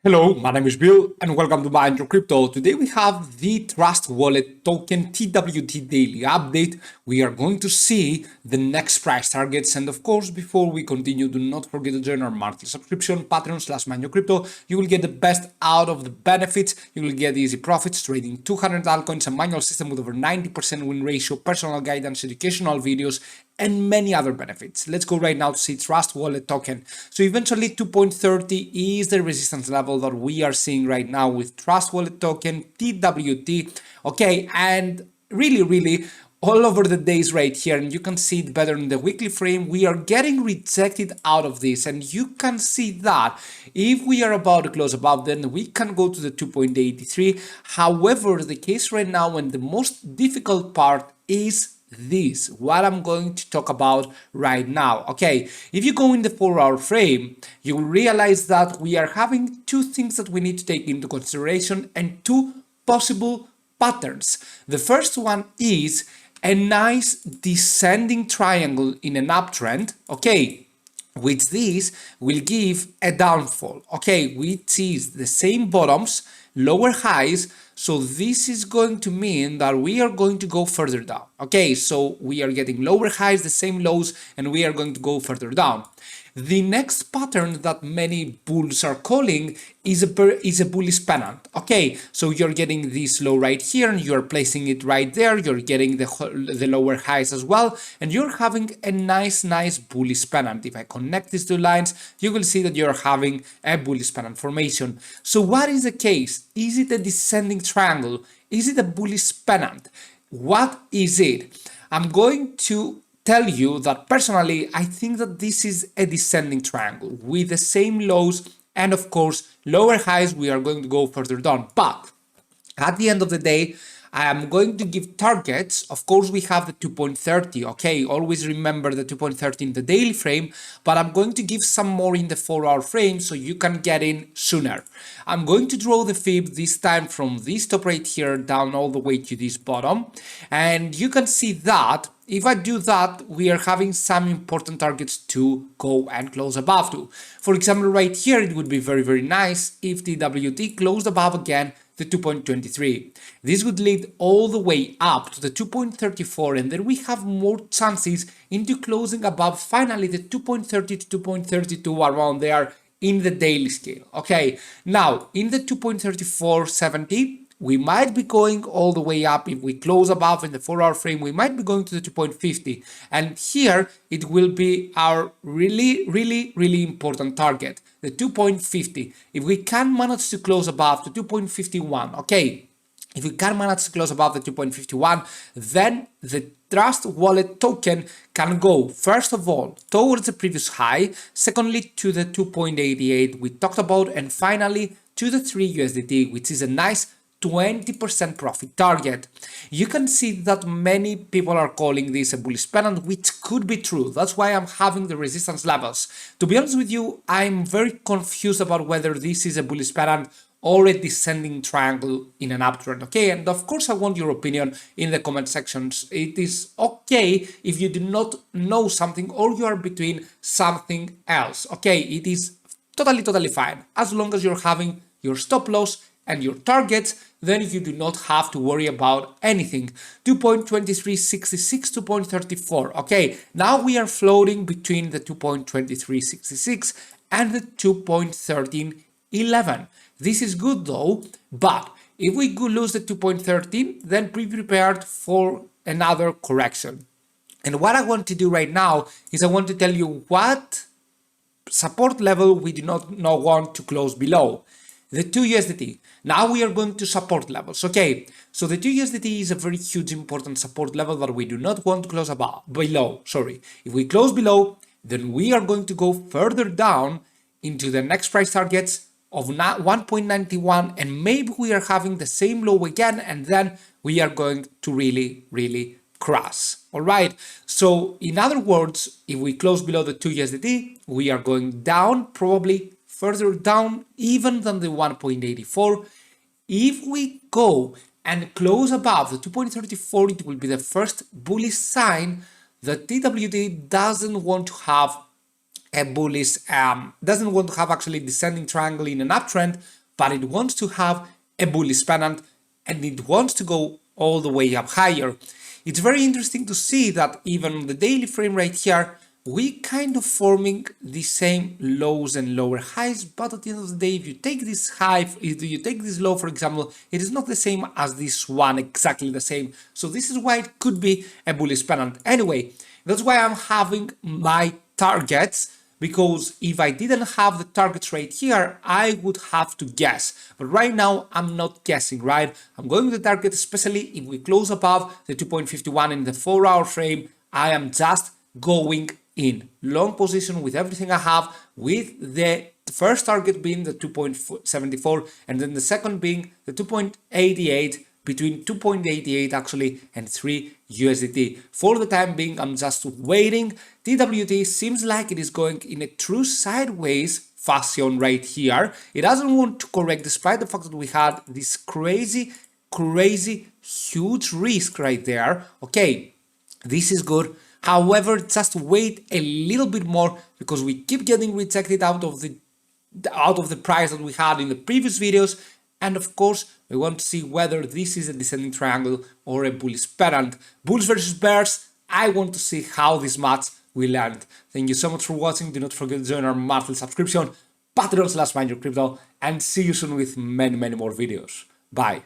Hello, my name is Bill and welcome to MindYourCrypto. Today we have the Trust Wallet token TWT daily update. We are going to see the next price targets, and of course, before we continue, do not forget to join our monthly subscription, Patreon/MindYourCrypto. You will get the best out of the benefits. You will get easy profits, trading 200 altcoins, a manual system with over 90% win ratio, personal guidance, educational videos, and many other benefits. Let's go right now to see Trust Wallet token. So eventually 2.30 is the resistance level that we are seeing right now with Trust Wallet token, TWT. Okay, and really all over the days right here, and you can see it better in the weekly frame, we are getting rejected out of this, and you can see that if we are about to close above, then we can go to the 2.83. However, the case right now and the most difficult part is this, what I'm going to talk about right now. Okay, if you go in the 4-hour frame, you will realize that we are having two things that we need to take into consideration and two possible patterns. The first one is a nice descending triangle in an uptrend, okay, which this will give a downfall, okay, which is the same bottoms, lower highs. So this is going to mean that we are going to go further down. Okay, so we are getting lower highs, the same lows, and we are going to go further down. The next pattern that many bulls are calling is a bullish pennant. Okay, so you're getting this low right here and you're placing it right there. You're getting the lower highs as well, and you're having a nice bullish pennant. If I connect these two lines, you will see that you're having a bullish pennant formation. So what is the case? Is it a descending triangle? Is it a bullish pennant? What is it? I'm going to tell you that personally, I think that this is a descending triangle with the same lows and of course lower highs. We are going to go further down, but at the end of the day, I am going to give targets. Of course, we have the 2.30. Okay, always remember the 2.30 in the daily frame, but I'm going to give some more in the 4-hour frame so you can get in sooner. I'm going to draw the fib this time from this top right here down all the way to this bottom, and you can see that if I do that, we are having some important targets to go and close above to. For example, right here, it would be very nice if the TWT closed above again the 2.23. This would lead all the way up to the 2.34, and then we have more chances into closing above finally the 2.30 to 2.32 around there in the daily scale. Okay, now in the 2.3470, we might be going all the way up. If we close above in the 4-hour frame, we might be going to the 2.50, and here it will be our really important target, the 2.50. If we can manage to close above the 2.51, okay, if we can manage to close above the 2.51, then the Trust Wallet token can go, first of all, towards the previous high, secondly, to the 2.88 we talked about, and finally to the 3 USDT, which is a nice 20% profit target. You can see that many people are calling this a bullish pennant, which could be true. That's why I'm having the resistance levels. To be honest with you, I'm very confused about whether this is a bullish pennant or a descending triangle in an uptrend. Okay, and of course I want your opinion in the comment sections. It is okay if you do not know something or you are between something else. Okay, it is totally fine as long as you're having your stop loss and your targets, then you do not have to worry about anything. 2.2366, 2.34. Okay, now we are floating between the 2.2366 and the 2.1311. This is good though, but if we could lose the 2.13, then be prepared for another correction. And what I want to do right now is I want to tell you what support level we do not want to close below. The 2 USDT. Now we are going to support levels. Okay, so the 2 USDT is a very huge important support level that we do not want to close below. If we close below, then we are going to go further down into the next price targets of 1.91, and maybe we are having the same low again, and then we are going to really crash. All right, so in other words, if we close below the 2 USDT, we are going down, probably further down even than the 1.84. If we go and close above the 2.34, it will be the first bullish sign that TWT doesn't want to have a bullish, doesn't want to have actually descending triangle in an uptrend, but it wants to have a bullish pennant and it wants to go all the way up higher. It's very interesting to see that even on the daily frame right here, we kind of forming the same lows and lower highs, but at the end of the day, if you take this high, if you take this low, for example, it is not the same as this one, exactly the same. So this is why it could be a bullish pennant. Anyway, that's why I'm having my targets, because if I didn't have the targets right here, I would have to guess. But right now, I'm not guessing, right? I'm going with the target, especially if we close above the 2.51 in the 4-hour frame. I am just going in long position with everything I have, with the first target being the 2.74 and then the second being the 2.88, between 2.88 actually and 3 USDT. For the time being, I'm just waiting. TWT seems like it is going in a true sideways fashion right here. It doesn't want to correct despite the fact that we had this crazy huge risk right there. Okay, this is good. However, just wait a little bit more because we keep getting rejected out of the price that we had in the previous videos. And of course, we want to see whether this is a descending triangle or a bullish pennant. Bulls versus bears, I want to see how this match will end. Thank you so much for watching. Do not forget to join our monthly subscription, Patreon/MindYourCrypto, and see you soon with many more videos. Bye.